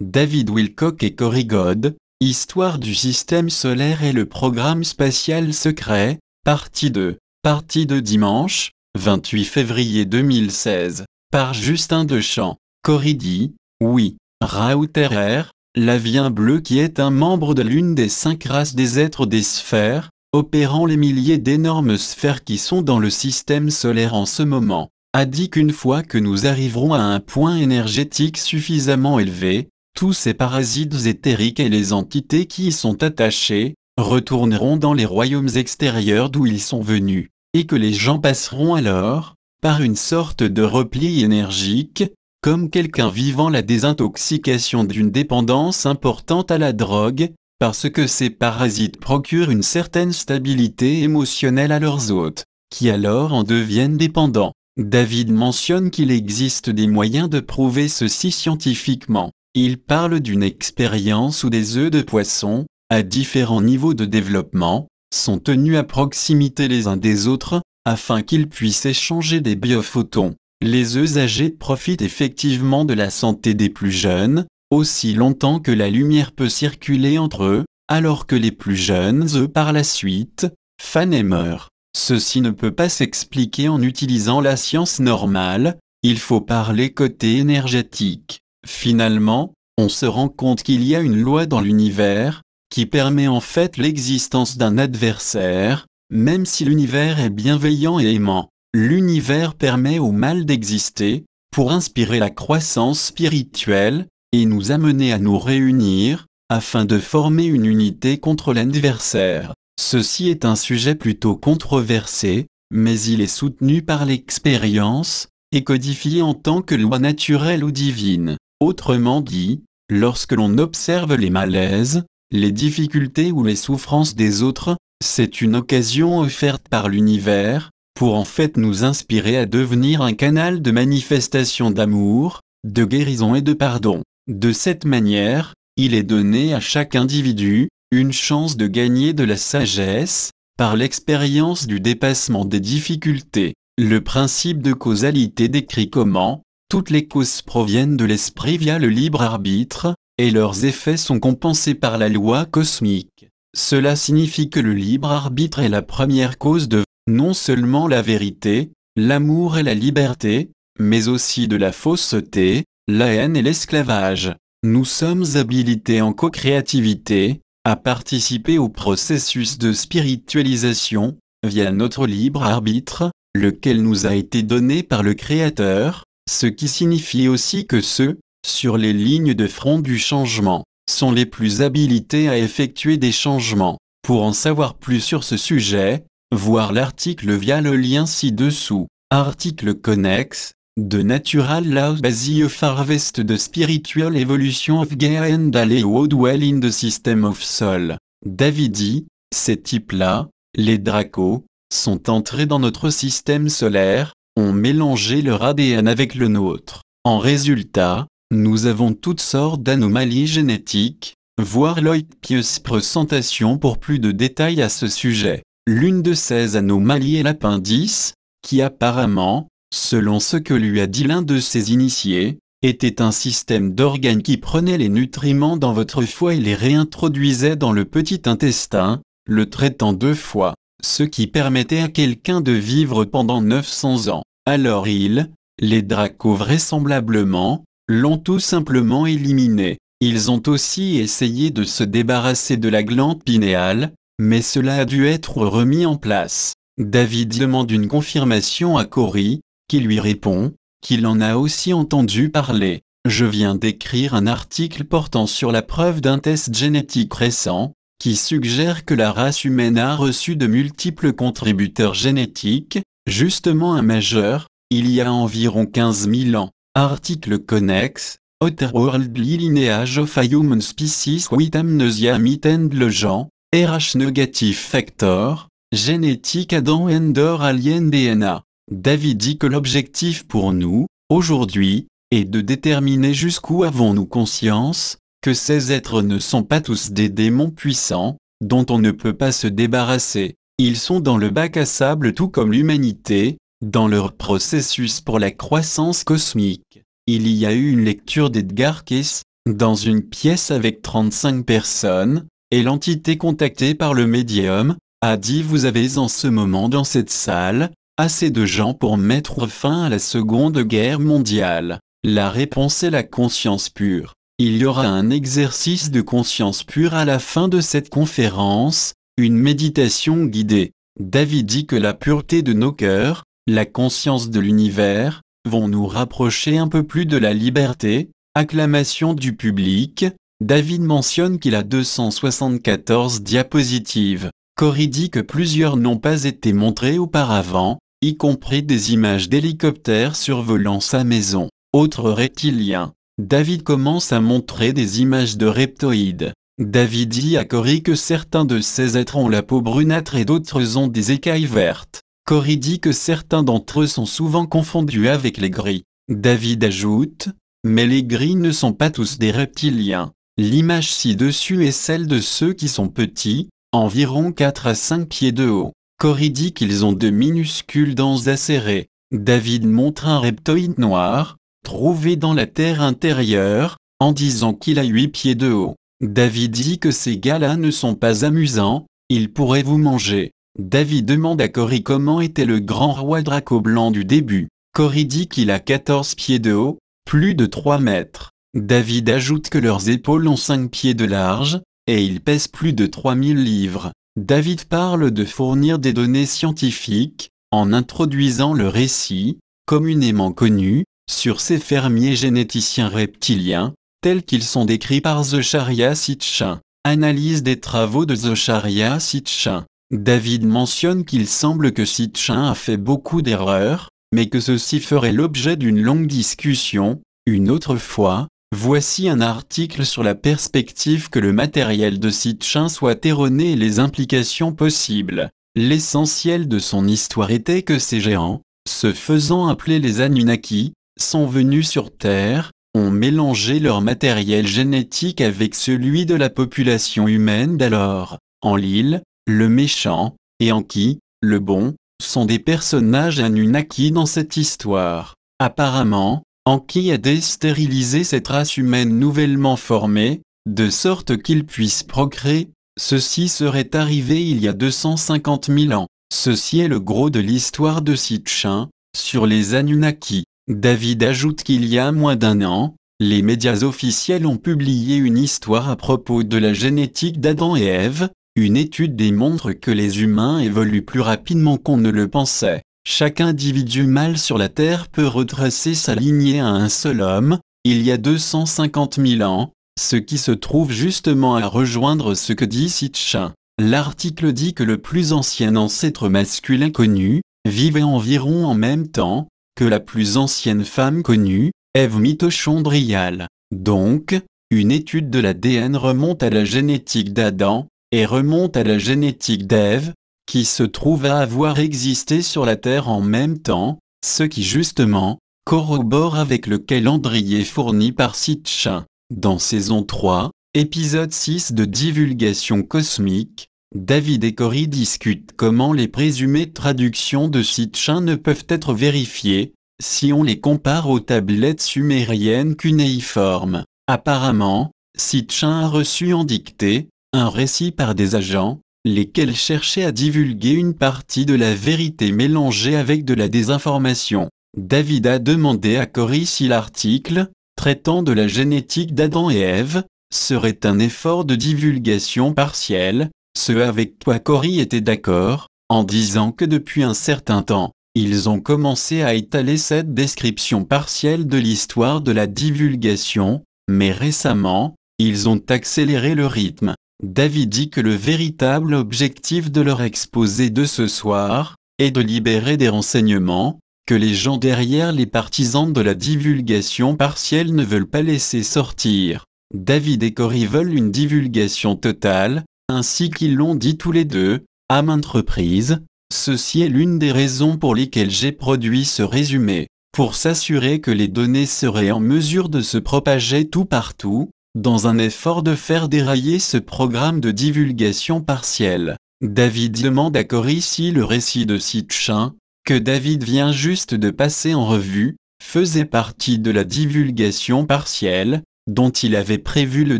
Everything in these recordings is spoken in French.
David Wilcock et Cory God, Histoire du système solaire et le programme spatial secret, partie 2. Partie de dimanche, 28 février 2016, par Justin Deschamps. Cory dit, oui, Raouterer, l'Avien bleu qui est un membre de l'une des 5 races des êtres des sphères, opérant les milliers d'énormes sphères qui sont dans le système solaire en ce moment, a dit qu'une fois que nous arriverons à un point énergétique suffisamment élevé, tous ces parasites éthériques et les entités qui y sont attachées, retourneront dans les royaumes extérieurs d'où ils sont venus, et que les gens passeront alors, par une sorte de repli énergique, comme quelqu'un vivant la désintoxication d'une dépendance importante à la drogue, parce que ces parasites procurent une certaine stabilité émotionnelle à leurs hôtes, qui alors en deviennent dépendants. David mentionne qu'il existe des moyens de prouver ceci scientifiquement. Il parle d'une expérience où des œufs de poisson, à différents niveaux de développement, sont tenus à proximité les uns des autres, afin qu'ils puissent échanger des biophotons. Les œufs âgés profitent effectivement de la santé des plus jeunes, aussi longtemps que la lumière peut circuler entre eux, alors que les plus jeunes œufs par la suite, fanent et meurent. Ceci ne peut pas s'expliquer en utilisant la science normale, il faut parler côté énergétique. Finalement, on se rend compte qu'il y a une loi dans l'univers, qui permet en fait l'existence d'un adversaire, même si l'univers est bienveillant et aimant. L'univers permet au mal d'exister, pour inspirer la croissance spirituelle, et nous amener à nous réunir, afin de former une unité contre l'adversaire. Ceci est un sujet plutôt controversé, mais il est soutenu par l'expérience, et codifié en tant que loi naturelle ou divine. Autrement dit, lorsque l'on observe les malaises, les difficultés ou les souffrances des autres, c'est une occasion offerte par l'univers, pour en fait nous inspirer à devenir un canal de manifestation d'amour, de guérison et de pardon. De cette manière, il est donné à chaque individu, une chance de gagner de la sagesse, par l'expérience du dépassement des difficultés. Le principe de causalité décrit comment toutes les causes proviennent de l'esprit via le libre arbitre, et leurs effets sont compensés par la loi cosmique. Cela signifie que le libre arbitre est la première cause de non seulement la vérité, l'amour et la liberté, mais aussi de la fausseté, la haine et l'esclavage. Nous sommes habilités en co-créativité, à participer au processus de spiritualisation, via notre libre arbitre, lequel nous a été donné par le Créateur, ce qui signifie aussi que ceux, sur les lignes de front du changement, sont les plus habilités à effectuer des changements. Pour en savoir plus sur ce sujet, voir l'article via le lien ci-dessous. Article connexe, de Natural Laws Based of Harvest de Spiritual Evolution of Gaia and Aleo Dwell in the System of Soul. David dit, ces types-là, les dracos, sont entrés dans notre système solaire, ont mélangé leur ADN avec le nôtre. En résultat, nous avons toutes sortes d'anomalies génétiques, voir l'Oikpius présentation pour plus de détails à ce sujet. L'une de ces anomalies est l'appendice, qui apparemment, selon ce que lui a dit l'un de ses initiés, était un système d'organes qui prenait les nutriments dans votre foie et les réintroduisait dans le petit intestin, le traitant 2 fois, ce qui permettait à quelqu'un de vivre pendant 900 ans. Alors les dracos vraisemblablement, l'ont tout simplement éliminé. Ils ont aussi essayé de se débarrasser de la glande pinéale, mais cela a dû être remis en place. David demande une confirmation à Cory, qui lui répond qu'il en a aussi entendu parler. Je viens d'écrire un article portant sur la preuve d'un test génétique récent, qui suggère que la race humaine a reçu de multiples contributeurs génétiques, justement un majeur, il y a environ 15 000 ans. Article connexe, Otherworldly Lineage of a Human Species with Amnesia Myth and Legend, RH Negative Factor, Génétique Adam Endor Alien DNA. David dit que l'objectif pour nous, aujourd'hui, est de déterminer jusqu'où avons-nous conscience, que ces êtres ne sont pas tous des démons puissants, dont on ne peut pas se débarrasser. Ils sont dans le bac à sable tout comme l'humanité, dans leur processus pour la croissance cosmique. Il y a eu une lecture d'Edgar Cayce, dans une pièce avec 35 personnes, et l'entité contactée par le médium a dit: vous avez en ce moment dans cette salle assez de gens pour mettre fin à la Seconde Guerre mondiale. La réponse est la conscience pure. Il y aura un exercice de conscience pure à la fin de cette conférence, une méditation guidée. David dit que la pureté de nos cœurs, la conscience de l'univers, vont nous rapprocher un peu plus de la liberté. Acclamation du public. David mentionne qu'il a 274 diapositives. Cory dit que plusieurs n'ont pas été montrées auparavant, y compris des images d'hélicoptères survolant sa maison. Autre reptilien. David commence à montrer des images de reptoïdes. David dit à Cory que certains de ces êtres ont la peau brunâtre et d'autres ont des écailles vertes. Cory dit que certains d'entre eux sont souvent confondus avec les gris. David ajoute: mais les gris ne sont pas tous des reptiliens. L'image ci-dessus est celle de ceux qui sont petits, environ 4 à 5 pieds de haut. Cory dit qu'ils ont de minuscules dents acérées. David montre un reptoïde noir, trouvé dans la terre intérieure, en disant qu'il a 8 pieds de haut. David dit que ces gars-là ne sont pas amusants, ils pourraient vous manger. David demande à Cory comment était le grand roi Draco blanc du début. Cory dit qu'il a 14 pieds de haut, plus de 3 mètres. David ajoute que leurs épaules ont 5 pieds de large, et ils pèsent plus de 3000 livres. David parle de fournir des données scientifiques, en introduisant le récit, communément connu, sur ces fermiers généticiens reptiliens, tels qu'ils sont décrits par Zecharia Sitchin. Analyse des travaux de Zecharia Sitchin. David mentionne qu'il semble que Sitchin a fait beaucoup d'erreurs, mais que ceci ferait l'objet d'une longue discussion. Une autre fois, voici un article sur la perspective que le matériel de Sitchin soit erroné et les implications possibles. L'essentiel de son histoire était que ces géants, se faisant appeler les Anunnaki, sont venus sur Terre, ont mélangé leur matériel génétique avec celui de la population humaine d'alors. Enlil, le méchant, et Enki, le bon, sont des personnages Anunnaki dans cette histoire. Apparemment, Enki a déstérilisé cette race humaine nouvellement formée, de sorte qu'ils puissent procréer. Ceci serait arrivé il y a 250 000 ans. Ceci est le gros de l'histoire de Sitchin, sur les Anunnaki. David ajoute qu'il y a moins d'un an, les médias officiels ont publié une histoire à propos de la génétique d'Adam et Ève. Une étude démontre que les humains évoluent plus rapidement qu'on ne le pensait. Chaque individu mâle sur la Terre peut retracer sa lignée à un seul homme, il y a 250 000 ans, ce qui se trouve justement à rejoindre ce que dit Sitchin. L'article dit que le plus ancien ancêtre masculin connu, vivait environ en même temps que la plus ancienne femme connue, Ève mitochondriale. Donc, une étude de l'ADN remonte à la génétique d'Adam, et remonte à la génétique d'Ève, qui se trouve à avoir existé sur la Terre en même temps, ce qui justement, corrobore avec le calendrier fourni par Sitchin. Dans saison 3, épisode 6 de Divulgation Cosmique, David et Cory discutent comment les présumées traductions de Sitchin ne peuvent être vérifiées, si on les compare aux tablettes sumériennes cunéiformes. Apparemment, Sitchin a reçu en dictée un récit par des agents, lesquels cherchaient à divulguer une partie de la vérité mélangée avec de la désinformation. David a demandé à Cory si l'article, traitant de la génétique d'Adam et Ève, serait un effort de divulgation partielle, ce avec quoi Cory était d'accord, en disant que depuis un certain temps, ils ont commencé à étaler cette description partielle de l'histoire de la divulgation, mais récemment, ils ont accéléré le rythme. David dit que le véritable objectif de leur exposé de ce soir est de libérer des renseignements que les gens derrière les partisans de la divulgation partielle ne veulent pas laisser sortir. David et Cory veulent une divulgation totale, ainsi qu'ils l'ont dit tous les deux, à maintes reprises. Ceci est l'une des raisons pour lesquelles j'ai produit ce résumé, pour s'assurer que les données seraient en mesure de se propager tout partout, dans un effort de faire dérailler ce programme de divulgation partielle. David demande à Cory si le récit de Sitchin, que David vient juste de passer en revue, faisait partie de la divulgation partielle. dont il avait prévu le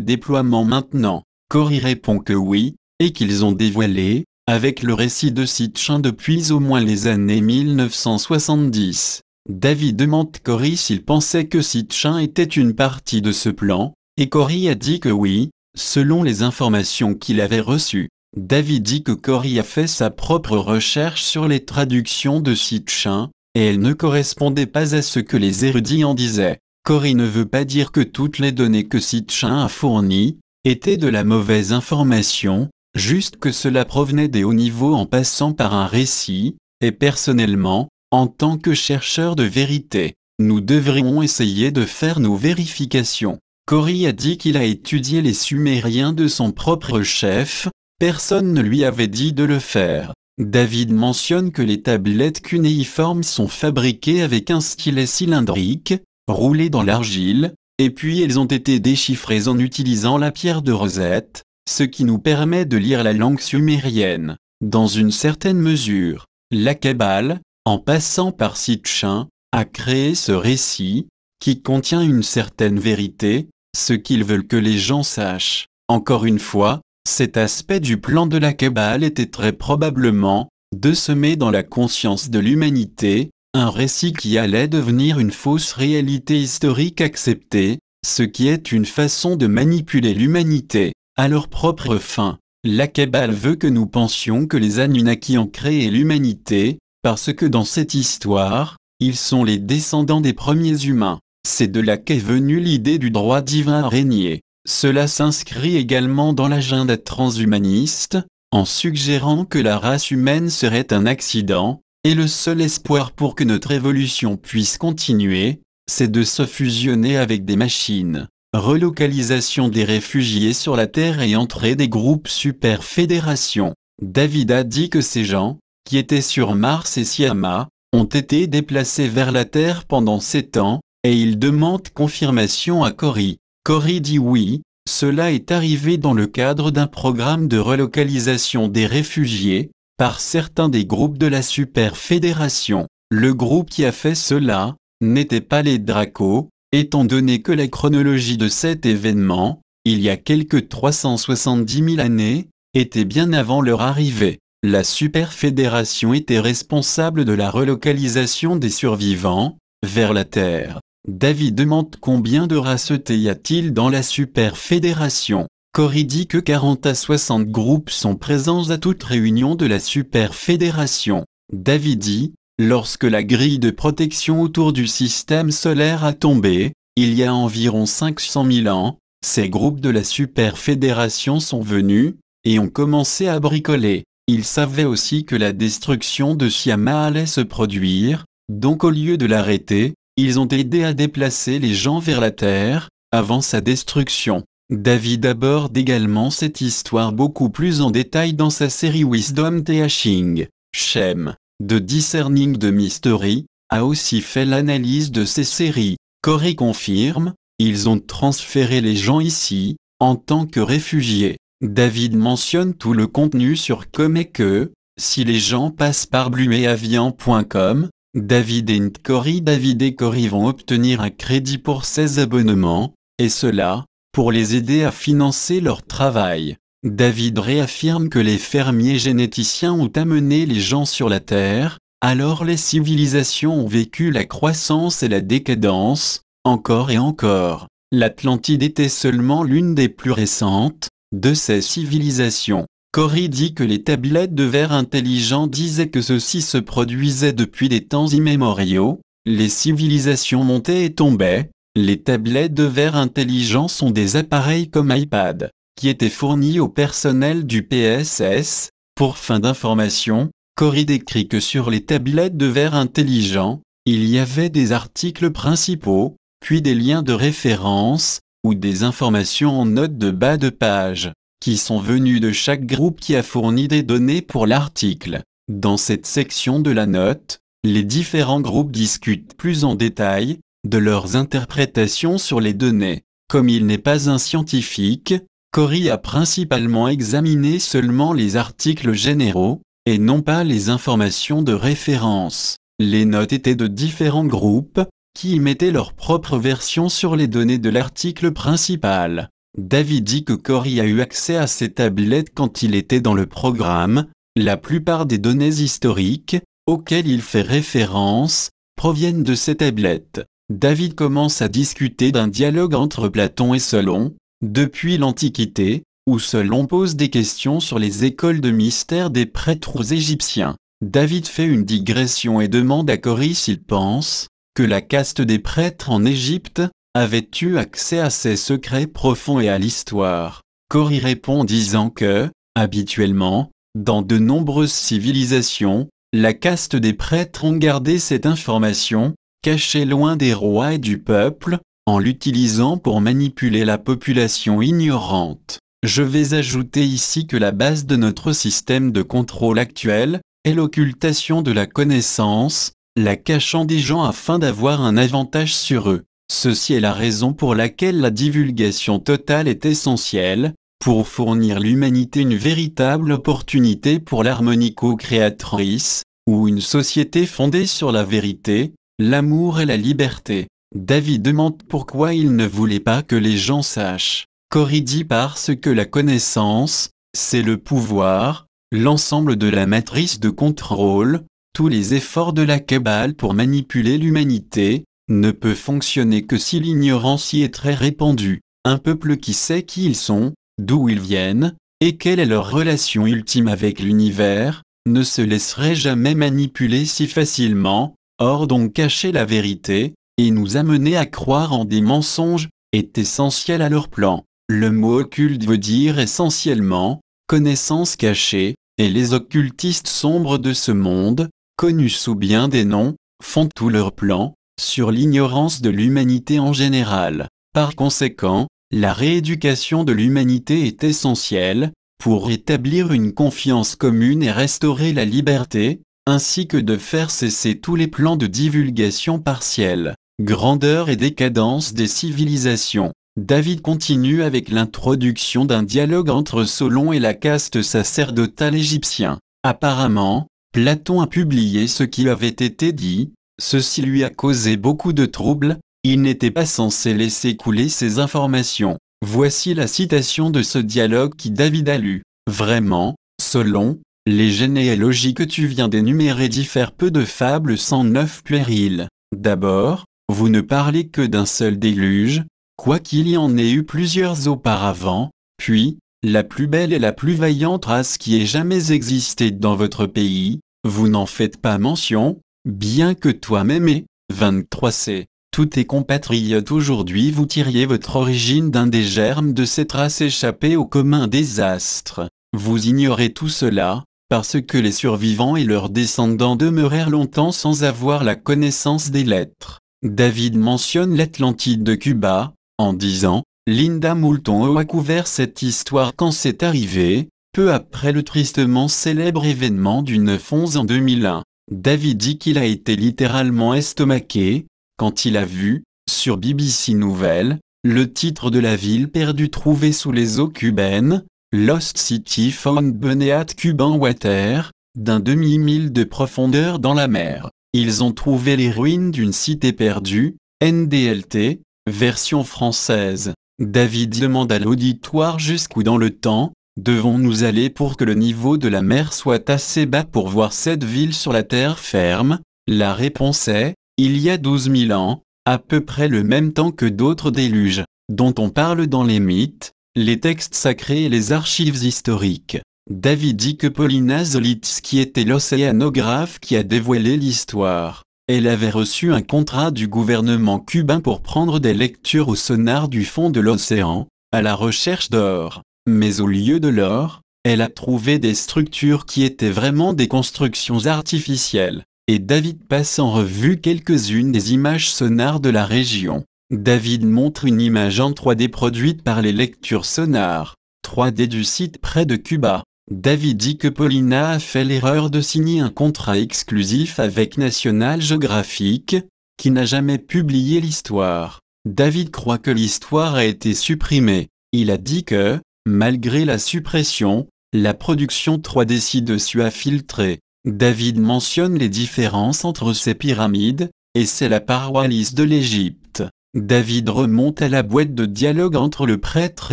déploiement maintenant. Cory répond que oui, et qu'ils ont dévoilé, avec le récit de Sitchin depuis au moins les années 1970. David demande Cory s'il pensait que Sitchin était une partie de ce plan, et Cory a dit que oui, selon les informations qu'il avait reçues. David dit que Cory a fait sa propre recherche sur les traductions de Sitchin, et elles ne correspondaient pas à ce que les érudits en disaient. Cory ne veut pas dire que toutes les données que Sitchin a fournies étaient de la mauvaise information, juste que cela provenait des hauts niveaux en passant par un récit, et personnellement, en tant que chercheur de vérité, nous devrions essayer de faire nos vérifications. Cory a dit qu'il a étudié les Sumériens de son propre chef, personne ne lui avait dit de le faire. David mentionne que les tablettes cunéiformes sont fabriquées avec un stylet cylindrique, roulé dans l'argile, et puis elles ont été déchiffrées en utilisant la pierre de Rosette, ce qui nous permet de lire la langue sumérienne. Dans une certaine mesure, la Kabbale, en passant par Sitchin, a créé ce récit, qui contient une certaine vérité, ce qu'ils veulent que les gens sachent. Encore une fois, cet aspect du plan de la Kabbale était très probablement de semer dans la conscience de l'humanité un récit qui allait devenir une fausse réalité historique acceptée, ce qui est une façon de manipuler l'humanité à leur propre fin. La Kabbale veut que nous pensions que les Anunnaki ont créé l'humanité, parce que dans cette histoire, ils sont les descendants des premiers humains. C'est de là qu'est venue l'idée du droit divin à régner. Cela s'inscrit également dans l'agenda transhumaniste, en suggérant que la race humaine serait un accident, et le seul espoir pour que notre évolution puisse continuer, c'est de se fusionner avec des machines. Relocalisation des réfugiés sur la Terre et entrée des groupes super fédérations. David a dit que ces gens, qui étaient sur Mars et Siama, ont été déplacés vers la Terre pendant 7 ans, et il demande confirmation à Cory. Cory dit oui, cela est arrivé dans le cadre d'un programme de relocalisation des réfugiés, par certains des groupes de la Super Fédération. Le groupe qui a fait cela n'était pas les Dracos, étant donné que la chronologie de cet événement, il y a quelques 370 000 années, était bien avant leur arrivée. La Super Fédération était responsable de la relocalisation des survivants vers la Terre. David demande combien de racetés y a-t-il dans la Super Fédération. Cory dit que 40 à 60 groupes sont présents à toute réunion de la Super Fédération. David dit, lorsque la grille de protection autour du système solaire a tombé, il y a environ 500 000 ans, ces groupes de la Super Fédération sont venus, et ont commencé à bricoler. Ils savaient aussi que la destruction de Siama allait se produire, donc au lieu de l'arrêter, ils ont aidé à déplacer les gens vers la Terre, avant sa destruction. David aborde également cette histoire beaucoup plus en détail dans sa série Wisdom Teaching. Shem, de Discerning the Mystery, a aussi fait l'analyse de ces séries. Cory confirme, ils ont transféré les gens ici, en tant que réfugiés. David mentionne tout le contenu sur Comme que, si les gens passent par blueavian.com, David et Cory vont obtenir un crédit pour 16 abonnements, et cela, pour les aider à financer leur travail. David réaffirme que les fermiers généticiens ont amené les gens sur la Terre, alors les civilisations ont vécu la croissance et la décadence, encore et encore. L'Atlantide était seulement l'une des plus récentes de ces civilisations. Cory dit que les tablettes de verre intelligents disaient que ceci se produisait depuis des temps immémoriaux, les civilisations montaient et tombaient. Les tablettes de verre intelligents sont des appareils comme iPad, qui étaient fournis au personnel du PSS. Pour fin d'information, Cory décrit que sur les tablettes de verre intelligents, il y avait des articles principaux, puis des liens de référence, ou des informations en note de bas de page, qui sont venus de chaque groupe qui a fourni des données pour l'article. Dans cette section de la note, les différents groupes discutent plus en détail de leurs interprétations sur les données. Comme il n'est pas un scientifique, Cory a principalement examiné seulement les articles généraux, et non pas les informations de référence. Les notes étaient de différents groupes, qui y mettaient leur propre version sur les données de l'article principal. David dit que Cory a eu accès à ces tablettes quand il était dans le programme. La plupart des données historiques, auxquelles il fait référence, proviennent de ces tablettes. David commence à discuter d'un dialogue entre Platon et Solon, depuis l'Antiquité, où Solon pose des questions sur les écoles de mystère des prêtres égyptiens. David fait une digression et demande à Cory s'il pense que la caste des prêtres en Égypte avait eu accès à ces secrets profonds et à l'histoire. Cory répond en disant que, habituellement, dans de nombreuses civilisations, la caste des prêtres ont gardé cette information, cachée loin des rois et du peuple, en l'utilisant pour manipuler la population ignorante. Je vais ajouter ici que la base de notre système de contrôle actuel est l'occultation de la connaissance, la cachant des gens afin d'avoir un avantage sur eux. Ceci est la raison pour laquelle la divulgation totale est essentielle, pour fournir l'humanité une véritable opportunité pour l'harmonie co-créatrice, ou une société fondée sur la vérité, l'amour et la liberté. David demande pourquoi il ne voulait pas que les gens sachent. Cory dit parce que la connaissance, c'est le pouvoir, l'ensemble de la matrice de contrôle, tous les efforts de la Kabbale pour manipuler l'humanité, ne peut fonctionner que si l'ignorance y est très répandue. Un peuple qui sait qui ils sont, d'où ils viennent, et quelle est leur relation ultime avec l'univers, ne se laisserait jamais manipuler si facilement. Or donc cacher la vérité, et nous amener à croire en des mensonges, est essentiel à leur plan. Le mot occulte veut dire essentiellement connaissance cachée, et les occultistes sombres de ce monde, connus sous bien des noms, font tout leur plan sur l'ignorance de l'humanité en général. Par conséquent, la rééducation de l'humanité est essentielle pour établir une confiance commune et restaurer la liberté, ainsi que de faire cesser tous les plans de divulgation partielle, grandeur et décadence des civilisations. David continue avec l'introduction d'un dialogue entre Solon et la caste sacerdotale égyptienne. Apparemment, Platon a publié ce qui avait été dit, ceci lui a causé beaucoup de troubles, il n'était pas censé laisser couler ces informations. Voici la citation de ce dialogue qui David a lu. Vraiment, Solon, les généalogies que tu viens d'énumérer diffèrent peu de fables sans neuf puériles. D'abord, vous ne parlez que d'un seul déluge, quoiqu'il y en ait eu plusieurs auparavant, puis, la plus belle et la plus vaillante race qui ait jamais existé dans votre pays, vous n'en faites pas mention, bien que toi-même et, 23c, tous tes compatriotes aujourd'hui vous tiriez votre origine d'un des germes de cette race échappée au commun désastre. Vous ignorez tout cela, parce que les survivants et leurs descendants demeurèrent longtemps sans avoir la connaissance des lettres. David mentionne l'Atlantide de Cuba, en disant « Linda Moulton a couvert cette histoire quand c'est arrivé, peu après le tristement célèbre événement du 9/11 en 2001. » David dit qu'il a été littéralement estomaqué, quand il a vu, sur BBC Nouvelles, le titre de la ville perdue trouvée sous les eaux cubaines, Lost City Found Beneath Cuban Water, d'un demi-mille de profondeur dans la mer. Ils ont trouvé les ruines d'une cité perdue, NDLT, version française. David demande à l'auditoire jusqu'où dans le temps, devons-nous aller pour que le niveau de la mer soit assez bas pour voir cette ville sur la terre ferme? La réponse est, il y a 12 000 ans, à peu près le même temps que d'autres déluges, dont on parle dans les mythes, les textes sacrés et les archives historiques. David dit que Paulina Zolitsky était l'océanographe qui a dévoilé l'histoire. Elle avait reçu un contrat du gouvernement cubain pour prendre des lectures au sonar du fond de l'océan, à la recherche d'or. Mais au lieu de l'or, elle a trouvé des structures qui étaient vraiment des constructions artificielles. Et David passe en revue quelques-unes des images sonars de la région. David montre une image en 3D produite par les lectures sonars 3D du site près de Cuba. David dit que Paulina a fait l'erreur de signer un contrat exclusif avec National Geographic, qui n'a jamais publié l'histoire. David croit que l'histoire a été supprimée. Il a dit que, malgré la suppression, la production 3D ci-dessus a filtré. David mentionne les différences entre ces pyramides, et c'est la paroi lisse de l'Égypte. David remonte à la boîte de dialogue entre le prêtre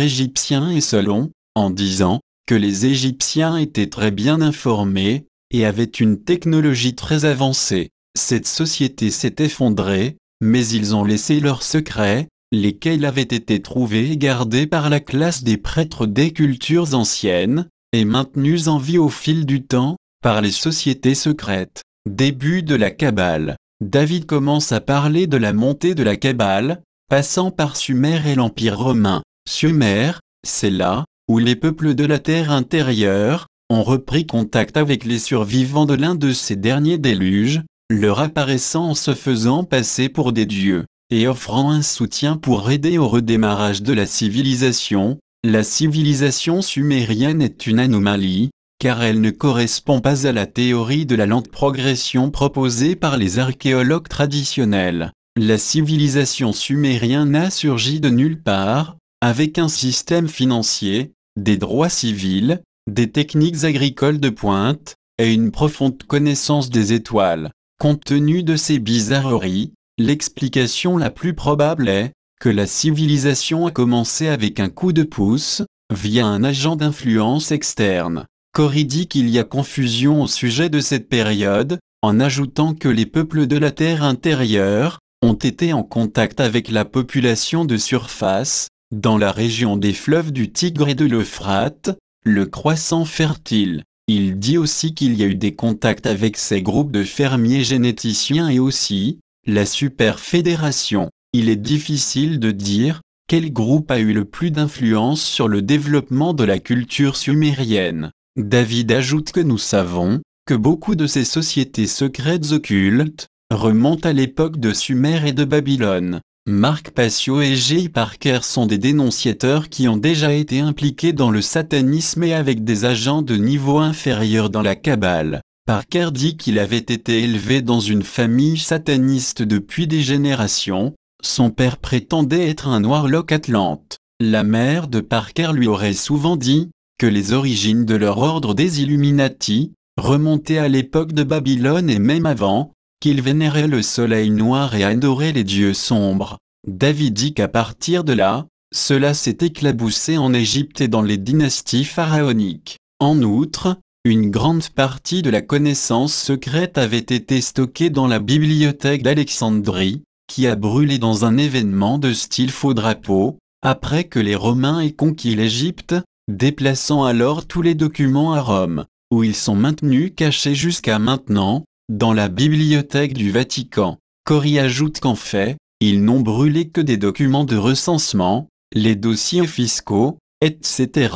égyptien et Solon, en disant que les Égyptiens étaient très bien informés, et avaient une technologie très avancée. Cette société s'est effondrée, mais ils ont laissé leurs secrets, lesquels avaient été trouvés et gardés par la classe des prêtres des cultures anciennes, et maintenus en vie au fil du temps, par les sociétés secrètes. Début de la Kabbale. David commence à parler de la montée de la Kabbale, passant par Sumer et l'Empire romain. Sumer, c'est là où les peuples de la terre intérieure ont repris contact avec les survivants de l'un de ces derniers déluges, leur apparaissant en se faisant passer pour des dieux, et offrant un soutien pour aider au redémarrage de la civilisation. La civilisation sumérienne est une anomalie, car elle ne correspond pas à la théorie de la lente progression proposée par les archéologues traditionnels. La civilisation sumérienne a surgi de nulle part, avec un système financier, des droits civils, des techniques agricoles de pointe, et une profonde connaissance des étoiles. Compte tenu de ces bizarreries, l'explication la plus probable est que la civilisation a commencé avec un coup de pouce, via un agent d'influence externe. Corrie dit qu'il y a confusion au sujet de cette période, en ajoutant que les peuples de la terre intérieure ont été en contact avec la population de surface, dans la région des fleuves du Tigre et de l'Euphrate, le croissant fertile. Il dit aussi qu'il y a eu des contacts avec ces groupes de fermiers généticiens et aussi la superfédération. Il est difficile de dire quel groupe a eu le plus d'influence sur le développement de la culture sumérienne. David ajoute que nous savons que beaucoup de ces sociétés secrètes occultes remontent à l'époque de Sumer et de Babylone. Mark Passio et J. Parker sont des dénonciateurs qui ont déjà été impliqués dans le satanisme et avec des agents de niveau inférieur dans la Kabbale. Parker dit qu'il avait été élevé dans une famille sataniste depuis des générations. Son père prétendait être un Warlock Atlante. La mère de Parker lui aurait souvent dit que les origines de leur ordre des Illuminati remontaient à l'époque de Babylone et même avant, qu'ils vénéraient le soleil noir et adoraient les dieux sombres. David dit qu'à partir de là, cela s'est éclaboussé en Égypte et dans les dynasties pharaoniques. En outre, une grande partie de la connaissance secrète avait été stockée dans la bibliothèque d'Alexandrie, qui a brûlé dans un événement de style faux drapeau, après que les Romains aient conquis l'Égypte, déplaçant alors tous les documents à Rome, où ils sont maintenus cachés jusqu'à maintenant, dans la bibliothèque du Vatican. Corrie ajoute qu'en fait, ils n'ont brûlé que des documents de recensement, les dossiers fiscaux, etc.,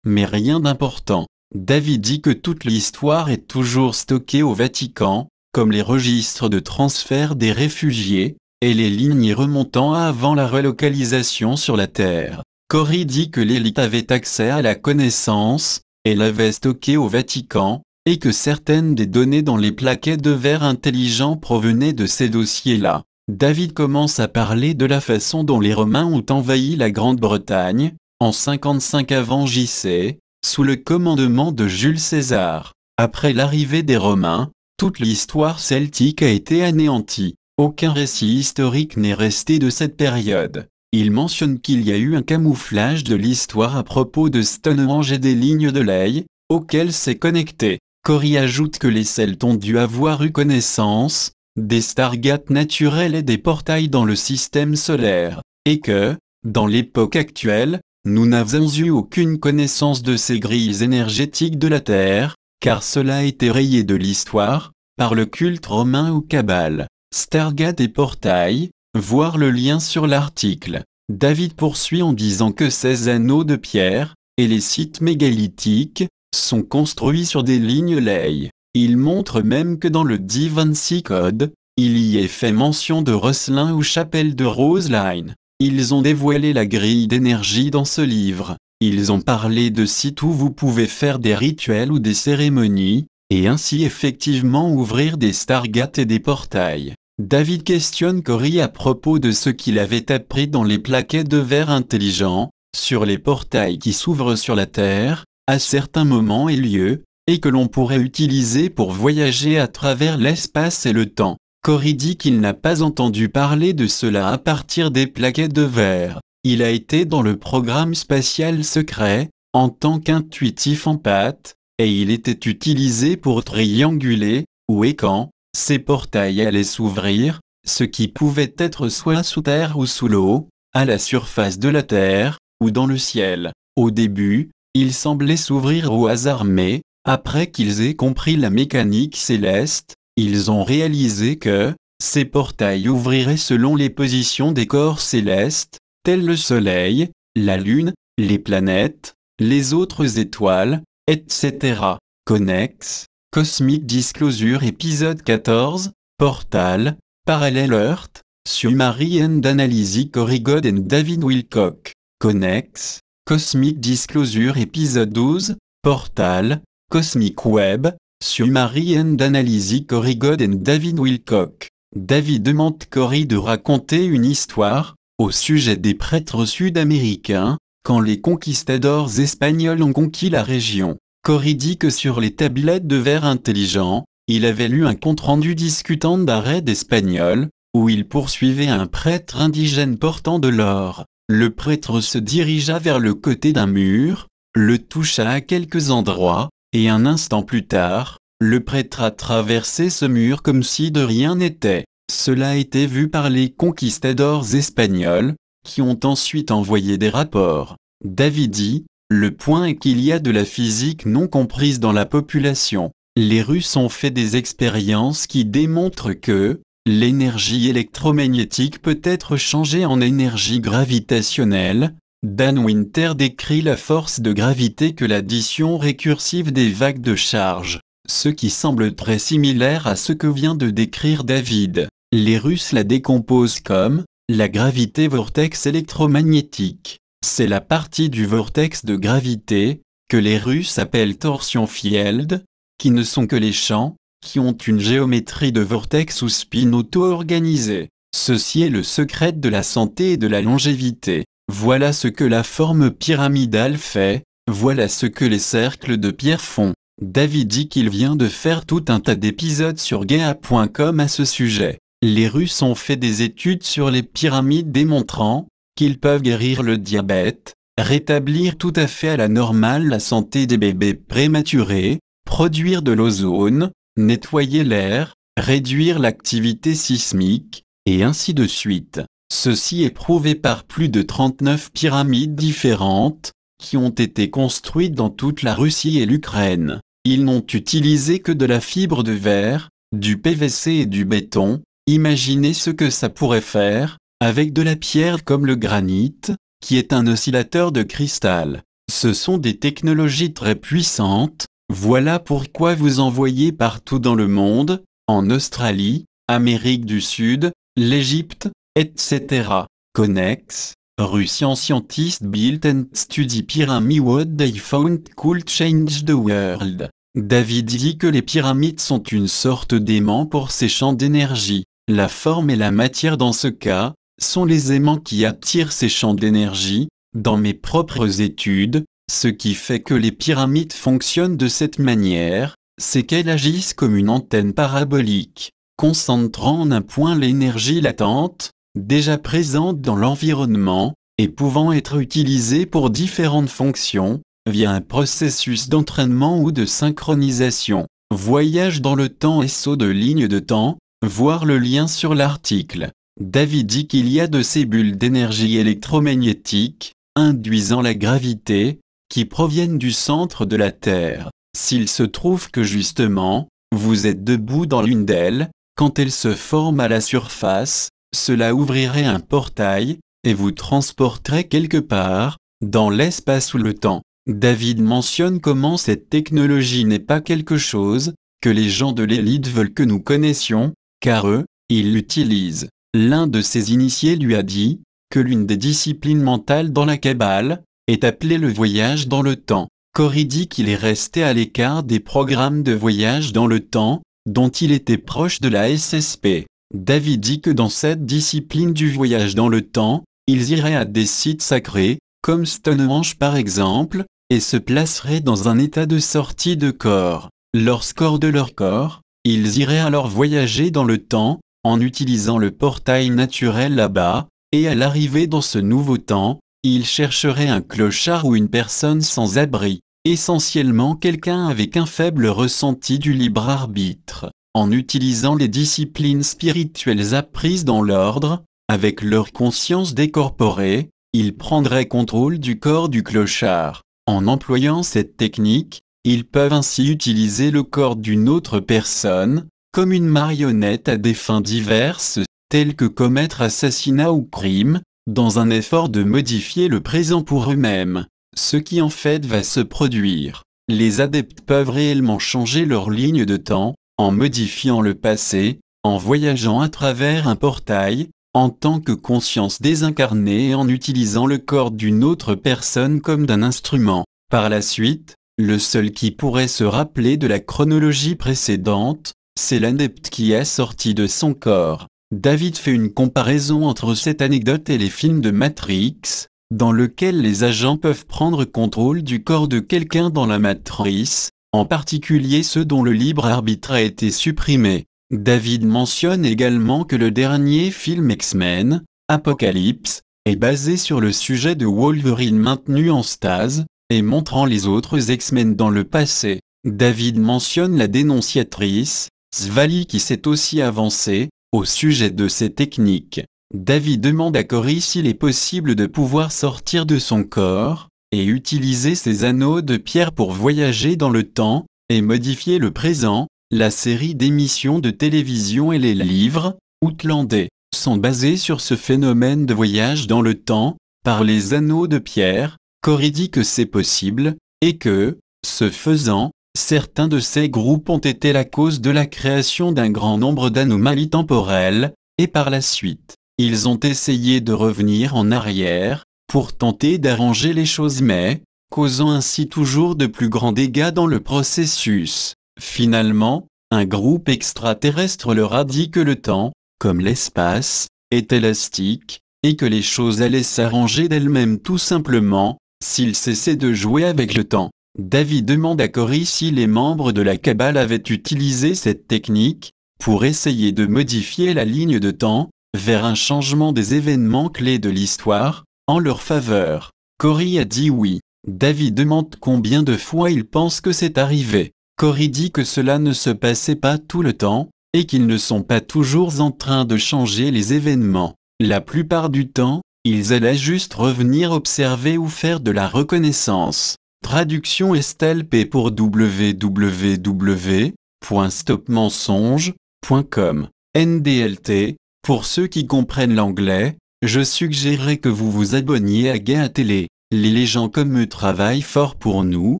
mais rien d'important. David dit que toute l'histoire est toujours stockée au Vatican, comme les registres de transfert des réfugiés, et les lignes remontant à avant la relocalisation sur la Terre. Corrie dit que l'élite avait accès à la connaissance, et l'avait stockée au Vatican, et que certaines des données dans les plaquettes de verre intelligents provenaient de ces dossiers-là. David commence à parler de la façon dont les Romains ont envahi la Grande-Bretagne, en 55 avant JC, sous le commandement de Jules César. Après l'arrivée des Romains, toute l'histoire celtique a été anéantie. Aucun récit historique n'est resté de cette période. Il mentionne qu'il y a eu un camouflage de l'histoire à propos de Stonehenge et des lignes de ley, auxquelles c'est connecté. Corrie ajoute que les Celtes ont dû avoir eu connaissance des Stargates naturels et des portails dans le système solaire, et que, dans l'époque actuelle, nous n'avons eu aucune connaissance de ces grilles énergétiques de la Terre, car cela a été rayé de l'histoire, par le culte romain ou Kabbale. Stargate et portail, voir le lien sur l'article. David poursuit en disant que ces anneaux de pierre, et les sites mégalithiques, sont construits sur des lignes ley. Il montre même que dans le D-Vinci Code, il y est fait mention de Rosslyn ou chapelle de Roseline. Ils ont dévoilé la grille d'énergie dans ce livre. Ils ont parlé de sites où vous pouvez faire des rituels ou des cérémonies, et ainsi effectivement ouvrir des Stargates et des portails. David questionne Corrie à propos de ce qu'il avait appris dans les plaquettes de verre intelligents, sur les portails qui s'ouvrent sur la Terre, à certains moments et lieux, et que l'on pourrait utiliser pour voyager à travers l'espace et le temps. Cory dit qu'il n'a pas entendu parler de cela à partir des plaquettes de verre. Il a été dans le programme spatial secret, en tant qu'intuitif en pâte, et il était utilisé pour trianguler, où et quand, ces portails allaient s'ouvrir, ce qui pouvait être soit sous terre ou sous l'eau, à la surface de la terre, ou dans le ciel. Au début, ils semblaient s'ouvrir au hasard mais, après qu'ils aient compris la mécanique céleste, ils ont réalisé que, ces portails ouvriraient selon les positions des corps célestes, tels le Soleil, la Lune, les planètes, les autres étoiles, etc. Connex, Cosmic Disclosure épisode 14, Portal, Parallel Earth, Summary and Analysis Cory God and David Wilcock. Connex, Cosmic Disclosure épisode 12, Portal, Cosmic Web, Summary and Analysis Cory God and David Wilcock. David demande Cory de raconter une histoire, au sujet des prêtres sud-américains, quand les conquistadors espagnols ont conquis la région. Cory dit que sur les tablettes de verre intelligent, il avait lu un compte-rendu discutant d'arrêt d'espagnol, où il poursuivait un prêtre indigène portant de l'or. Le prêtre se dirigea vers le côté d'un mur, le toucha à quelques endroits, et un instant plus tard, le prêtre a traversé ce mur comme si de rien n'était. Cela a été vu par les conquistadors espagnols, qui ont ensuite envoyé des rapports. David dit, le point est qu'il y a de la physique non comprise dans la population. Les Russes ont fait des expériences qui démontrent que l'énergie électromagnétique peut être changée en énergie gravitationnelle. Dan Winter décrit la force de gravité que l'addition récursive des vagues de charge, ce qui semble très similaire à ce que vient de décrire David. Les Russes la décomposent comme la gravité vortex électromagnétique. C'est la partie du vortex de gravité, que les Russes appellent torsion field, qui ne sont que les champs, qui ont une géométrie de vortex ou spin auto-organisée. Ceci est le secret de la santé et de la longévité. Voilà ce que la forme pyramidale fait, voilà ce que les cercles de pierre font. David dit qu'il vient de faire tout un tas d'épisodes sur Gaia.com à ce sujet. Les Russes ont fait des études sur les pyramides démontrant qu'ils peuvent guérir le diabète, rétablir tout à fait à la normale la santé des bébés prématurés, produire de l'ozone, nettoyer l'air, réduire l'activité sismique, et ainsi de suite. Ceci est prouvé par plus de 39 pyramides différentes, qui ont été construites dans toute la Russie et l'Ukraine. Ils n'ont utilisé que de la fibre de verre, du PVC et du béton. Imaginez ce que ça pourrait faire, avec de la pierre comme le granit, qui est un oscillateur de cristal. Ce sont des technologies très puissantes, voilà pourquoi vous en voyez partout dans le monde, en Australie, Amérique du Sud, l'Égypte, etc. Connex, Russian scientists built and study pyramid what they found could change the world. David dit que les pyramides sont une sorte d'aimant pour ces champs d'énergie. La forme et la matière dans ce cas, sont les aimants qui attirent ces champs d'énergie. Dans mes propres études, ce qui fait que les pyramides fonctionnent de cette manière, c'est qu'elles agissent comme une antenne parabolique, concentrant en un point l'énergie latente, déjà présente dans l'environnement, et pouvant être utilisée pour différentes fonctions, via un processus d'entraînement ou de synchronisation. Voyage dans le temps et saut de ligne de temps, voir le lien sur l'article. David dit qu'il y a de ces bulles d'énergie électromagnétique, induisant la gravité, qui proviennent du centre de la Terre. S'il se trouve que justement, vous êtes debout dans l'une d'elles, quand elle se forme à la surface, cela ouvrirait un portail, et vous transporterait quelque part, dans l'espace ou le temps. David mentionne comment cette technologie n'est pas quelque chose que les gens de l'élite veulent que nous connaissions, car eux, ils l'utilisent. L'un de ses initiés lui a dit que l'une des disciplines mentales dans la Kabbale est appelée le voyage dans le temps. Cory dit qu'il est resté à l'écart des programmes de voyage dans le temps, dont il était proche de la SSP. David dit que dans cette discipline du voyage dans le temps, ils iraient à des sites sacrés, comme Stonehenge par exemple, et se placeraient dans un état de sortie de corps. Lorsqu'hors de leur corps, ils iraient alors voyager dans le temps, en utilisant le portail naturel là-bas, et à l'arrivée dans ce nouveau temps, il chercherait un clochard ou une personne sans abri, essentiellement quelqu'un avec un faible ressenti du libre arbitre, en utilisant les disciplines spirituelles apprises dans l'ordre, avec leur conscience décorporée, il prendrait contrôle du corps du clochard. En employant cette technique, ils peuvent ainsi utiliser le corps d'une autre personne, comme une marionnette à des fins diverses, telles que commettre assassinat ou crime, dans un effort de modifier le présent pour eux-mêmes, ce qui en fait va se produire. Les adeptes peuvent réellement changer leur ligne de temps, en modifiant le passé, en voyageant à travers un portail, en tant que conscience désincarnée et en utilisant le corps d'une autre personne comme d'un instrument. Par la suite, le seul qui pourrait se rappeler de la chronologie précédente, c'est l'adepte qui est sorti de son corps. David fait une comparaison entre cette anecdote et les films de Matrix, dans lequel les agents peuvent prendre contrôle du corps de quelqu'un dans la matrice, en particulier ceux dont le libre arbitre a été supprimé. David mentionne également que le dernier film X-Men, Apocalypse, est basé sur le sujet de Wolverine maintenu en stase, et montrant les autres X-Men dans le passé. David mentionne la dénonciatrice, Svali qui s'est aussi avancée, au sujet de ces techniques. David demande à Cory s'il est possible de pouvoir sortir de son corps, et utiliser ses anneaux de pierre pour voyager dans le temps, et modifier le présent. La série d'émissions de télévision et les livres, Outlandais, sont basés sur ce phénomène de voyage dans le temps, par les anneaux de pierre. Cory dit que c'est possible, et que, ce faisant, certains de ces groupes ont été la cause de la création d'un grand nombre d'anomalies temporelles, et par la suite, ils ont essayé de revenir en arrière, pour tenter d'arranger les choses mais, causant ainsi toujours de plus grands dégâts dans le processus. Finalement, un groupe extraterrestre leur a dit que le temps, comme l'espace, est élastique, et que les choses allaient s'arranger d'elles-mêmes tout simplement, s'ils cessaient de jouer avec le temps. David demande à Cory si les membres de la Kabbale avaient utilisé cette technique, pour essayer de modifier la ligne de temps, vers un changement des événements clés de l'histoire, en leur faveur. Cory a dit oui. David demande combien de fois il pense que c'est arrivé. Cory dit que cela ne se passait pas tout le temps, et qu'ils ne sont pas toujours en train de changer les événements. La plupart du temps, ils allaient juste revenir observer ou faire de la reconnaissance. Traduction Estelle P pour www.stopmensonge.com. NDLT, pour ceux qui comprennent l'anglais, je suggérerais que vous vous abonniez à Gaia Télé. Les gens comme eux travaillent fort pour nous,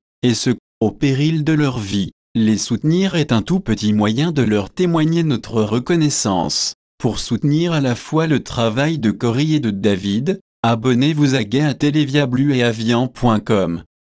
et ce, au péril de leur vie. Les soutenir est un tout petit moyen de leur témoigner notre reconnaissance. Pour soutenir à la fois le travail de Cory et de David, abonnez-vous à Gaia Télé via blueetavian.com.